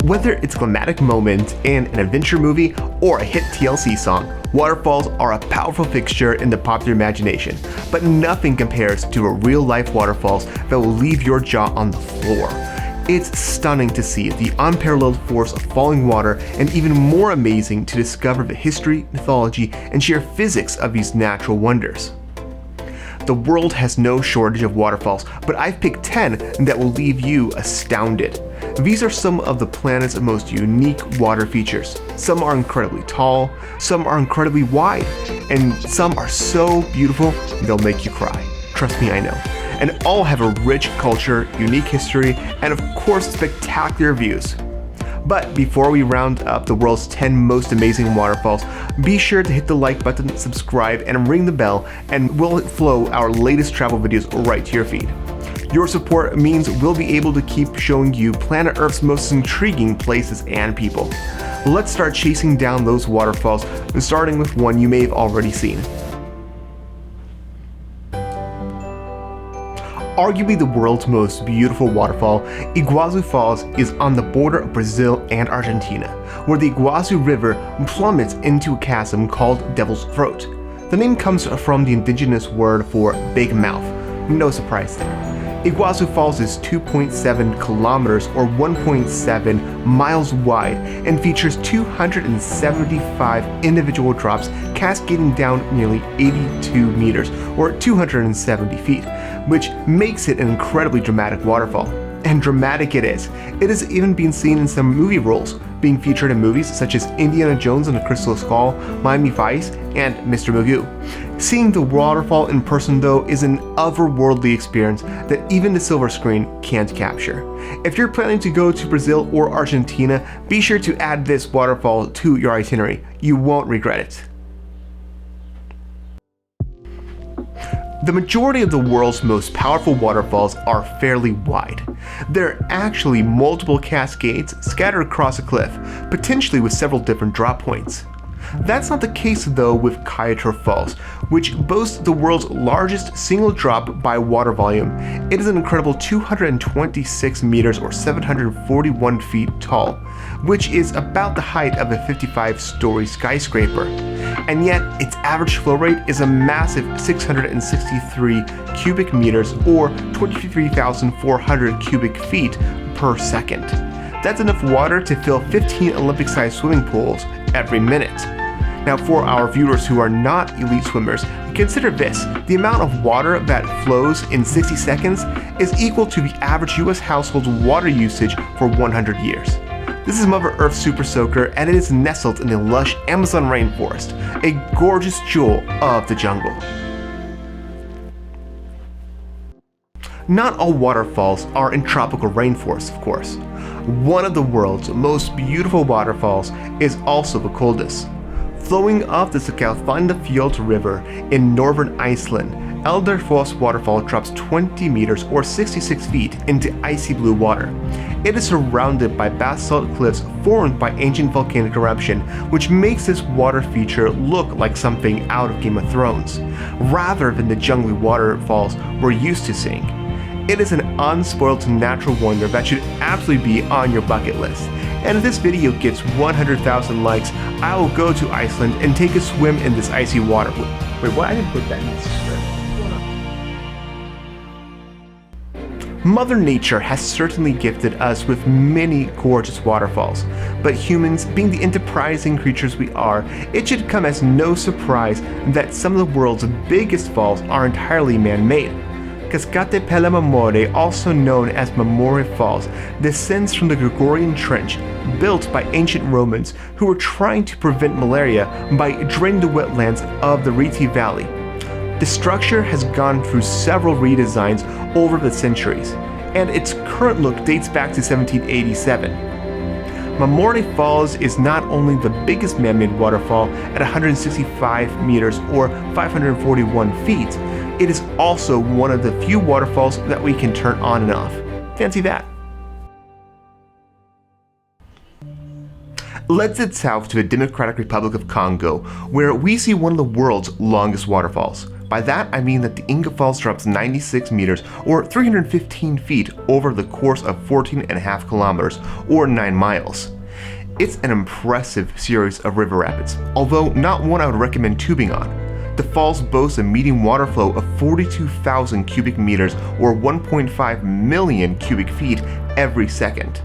Whether it's a climatic moment in an adventure movie or a hit TLC song, waterfalls are a powerful fixture in the popular imagination, but nothing compares to a real-life waterfalls that will leave your jaw on the floor. It's stunning to see the unparalleled force of falling water, and even more amazing to discover the history, mythology, and sheer physics of these natural wonders. The world has no shortage of waterfalls, but I've picked 10 that will leave you astounded. These are some of the planet's most unique water features. Some are incredibly tall, some are incredibly wide, and some are so beautiful they'll make you cry. Trust me, I know. And all have a rich culture, unique history, and of course spectacular views. But before we round up the world's 10 most amazing waterfalls, be sure to hit the like button, subscribe, and ring the bell, and we'll flow our latest travel videos right to your feed. Your support means we'll be able to keep showing you planet Earth's most intriguing places and people. Let's start chasing down those waterfalls, starting with one you may have already seen. Arguably the world's most beautiful waterfall, Iguazu Falls is on the border of Brazil and Argentina, where the Iguazu River plummets into a chasm called Devil's Throat. The name comes from the indigenous word for big mouth. No surprise there. Iguazu Falls is 2.7 kilometers or 1.7 miles wide and features 275 individual drops cascading down nearly 82 meters or 270 feet, which makes it an incredibly dramatic waterfall. And dramatic it is. It has even been seen in some movie roles, being featured in movies such as Indiana Jones and the Crystal Skull, Miami Vice, and Mr. Magoo. Seeing the waterfall in person though is an otherworldly experience that even the silver screen can't capture. If you're planning to go to Brazil or Argentina, be sure to add this waterfall to your itinerary. You won't regret it. The majority of the world's most powerful waterfalls are fairly wide. There are actually multiple cascades scattered across a cliff, potentially with several different drop points. That's not the case though with Kyatra Falls, which boasts the world's largest single drop by water volume. It is an incredible 226 meters or 741 feet tall, which is about the height of a 55-story skyscraper. And yet, its average flow rate is a massive 663 cubic meters or 23,400 cubic feet per second. That's enough water to fill 15 Olympic-sized swimming pools every minute. Now, for our viewers who are not elite swimmers, consider this: the amount of water that flows in 60 seconds is equal to the average US household's water usage for 100 years. This is Mother Earth's super soaker, and it is nestled in the lush Amazon rainforest, a gorgeous jewel of the jungle. Not all waterfalls are in tropical rainforests, of course. One of the world's most beautiful waterfalls is also the coldest. Flowing off the Skjaldfjall River in northern Iceland, Elderfoss Waterfall drops 20 meters or 66 feet into icy blue water. It is surrounded by basalt cliffs formed by ancient volcanic eruption, which makes this water feature look like something out of Game of Thrones, rather than the jungly waterfalls we're used to seeing. It is an unspoiled natural wonder that should absolutely be on your bucket list. And if this video gets 100,000 likes, I will go to Iceland and take a swim in this icy water. Wait, what? I didn't put that in the script. Mother Nature has certainly gifted us with many gorgeous waterfalls, but humans, being the enterprising creatures we are, it should come as no surprise that some of the world's biggest falls are entirely man-made. Cascate Pella Mamore, also known as Mamore Falls, descends from the Gregorian Trench, built by ancient Romans who were trying to prevent malaria by draining the wetlands of the Rieti Valley. The structure has gone through several redesigns over the centuries, and its current look dates back to 1787. Mamore Falls is not only the biggest man-made waterfall at 165 meters or 541 feet, it is also one of the few waterfalls that we can turn on and off. Fancy that. Let's head south to the Democratic Republic of Congo, where we see one of the world's longest waterfalls, By that, I mean that the Inga Falls drops 96 meters or 315 feet over the course of 14.5 kilometers or 9 miles. It's an impressive series of river rapids, although not one I would recommend tubing on. The falls boast a median water flow of 42,000 cubic meters or 1.5 million cubic feet every second.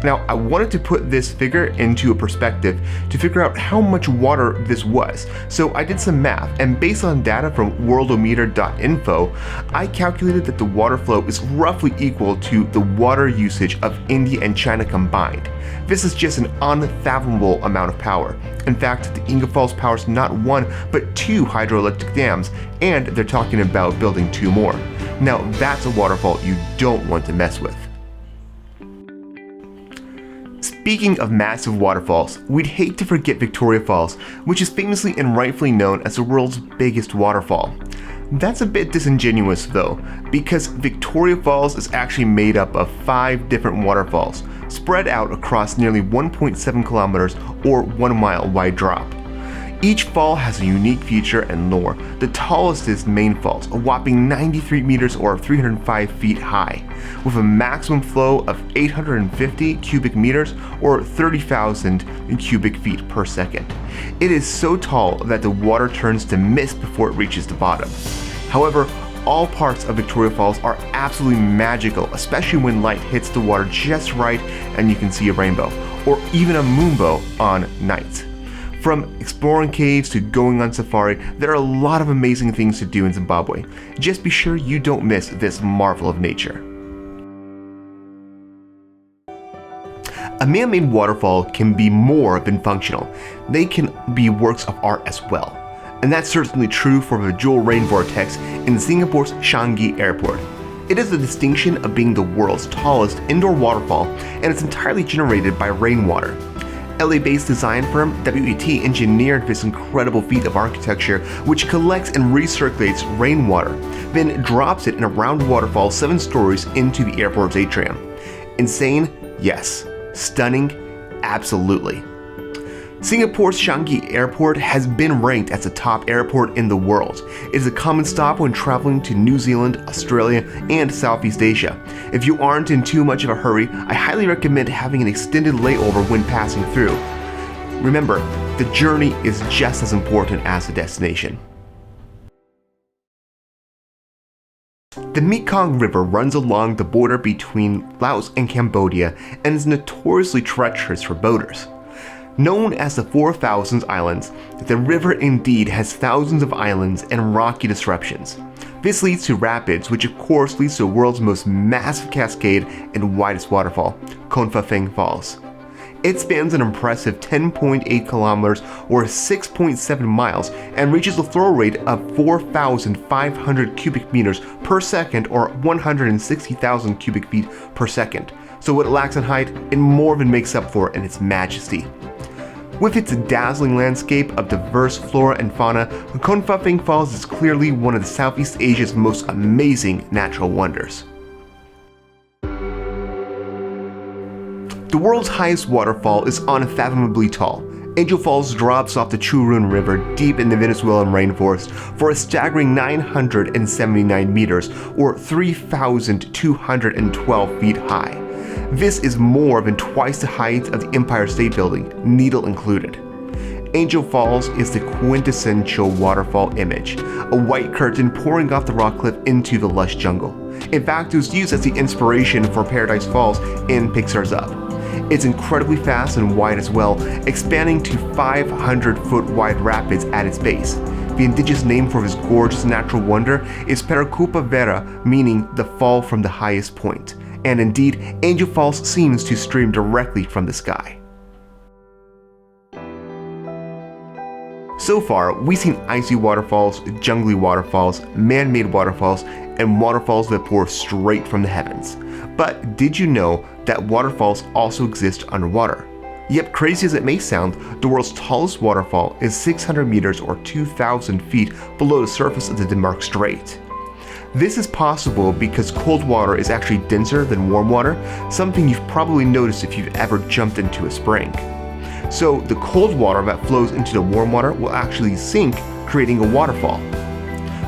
Now, I wanted to put this figure into a perspective to figure out how much water this was, so I did some math, and based on data from worldometer.info, I calculated that the water flow is roughly equal to the water usage of India and China combined. This is just an unfathomable amount of power. In fact, the Inga Falls powers not one, but 2 hydroelectric dams, and they're talking about building 2 more. Now, that's a waterfall you don't want to mess with. Speaking of massive waterfalls, we'd hate to forget Victoria Falls, which is famously and rightfully known as the world's biggest waterfall. That's a bit disingenuous though, because Victoria Falls is actually made up of 5 different waterfalls, spread out across nearly 1.7 kilometers or 1 mile wide drop. Each fall has a unique feature and lore. The tallest is Main Falls, a whopping 93 meters or 305 feet high, with a maximum flow of 850 cubic meters or 30,000 cubic feet per second. It is so tall that the water turns to mist before it reaches the bottom. However, all parts of Victoria Falls are absolutely magical, especially when light hits the water just right and you can see a rainbow, or even a moonbow on nights. From exploring caves to going on safari, there are a lot of amazing things to do in Zimbabwe. Just be sure you don't miss this marvel of nature. A man-made waterfall can be more than functional. They can be works of art as well. And that's certainly true for the Jewel Rain Vortex in Singapore's Changi Airport. It is the distinction of being the world's tallest indoor waterfall, and it's entirely generated by rainwater. LA-based design firm WET engineered this incredible feat of architecture, which collects and recirculates rainwater, then drops it in a round waterfall 7 stories into the airport's atrium. Insane? Yes. Stunning? Absolutely. Singapore's Changi Airport has been ranked as the top airport in the world. It is a common stop when traveling to New Zealand, Australia, and Southeast Asia. If you aren't in too much of a hurry, I highly recommend having an extended layover when passing through. Remember, the journey is just as important as the destination. The Mekong River runs along the border between Laos and Cambodia and is notoriously treacherous for boaters. Known as the 4,000 Islands, the river indeed has thousands of islands and rocky disruptions. This leads to rapids, which of course leads to the world's most massive cascade and widest waterfall, Konfafeng Falls. It spans an impressive 10.8 kilometers or 6.7 miles and reaches a flow rate of 4,500 cubic meters per second or 160,000 cubic feet per second. So what it lacks in height, it more than makes up for in its majesty. With its dazzling landscape of diverse flora and fauna, Konfafeng Falls is clearly one of Southeast Asia's most amazing natural wonders. The world's highest waterfall is unfathomably tall. Angel Falls drops off the Churun River deep in the Venezuelan rainforest for a staggering 979 meters or 3,212 feet high. This is more than twice the height of the Empire State Building, needle included. Angel Falls is the quintessential waterfall image, a white curtain pouring off the rock cliff into the lush jungle. In fact, it was used as the inspiration for Paradise Falls in Pixar's Up. It's incredibly fast and wide as well, expanding to 500-foot wide rapids at its base. The indigenous name for this gorgeous natural wonder is Paracupa Vera, meaning the fall from the highest point. And indeed, Angel Falls seems to stream directly from the sky. So far, we've seen icy waterfalls, jungly waterfalls, man-made waterfalls, and waterfalls that pour straight from the heavens. But did you know that waterfalls also exist underwater? Yep, crazy as it may sound, the world's tallest waterfall is 600 meters or 2,000 feet below the surface of the Denmark Strait. This is possible because cold water is actually denser than warm water, something you've probably noticed if you've ever jumped into a spring. So the cold water that flows into the warm water will actually sink, creating a waterfall.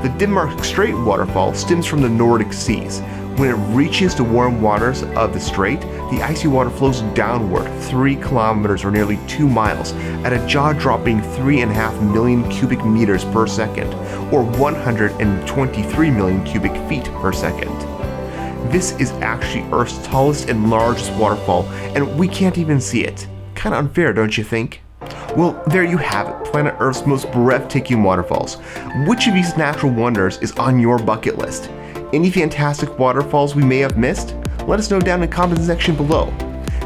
The Denmark Strait waterfall stems from the Nordic Seas. When it reaches the warm waters of the Strait, the icy water flows downward 3 kilometers or nearly 2 miles at a jaw-dropping 3.5 million cubic meters per second, or 123 million cubic feet per second. This is actually Earth's tallest and largest waterfall, and we can't even see it. Kinda unfair, don't you think? Well, there you have it, planet Earth's most breathtaking waterfalls. Which of these natural wonders is on your bucket list? Any fantastic waterfalls we may have missed? Let us know down in the comments section below.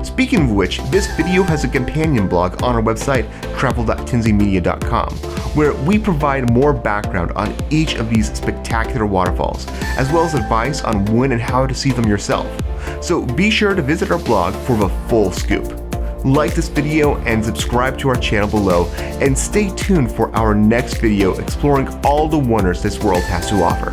Speaking of which, this video has a companion blog on our website, travel.tinsleymedia.com, where we provide more background on each of these spectacular waterfalls, as well as advice on when and how to see them yourself. So be sure to visit our blog for the full scoop. Like this video and subscribe to our channel below, and stay tuned for our next video exploring all the wonders this world has to offer.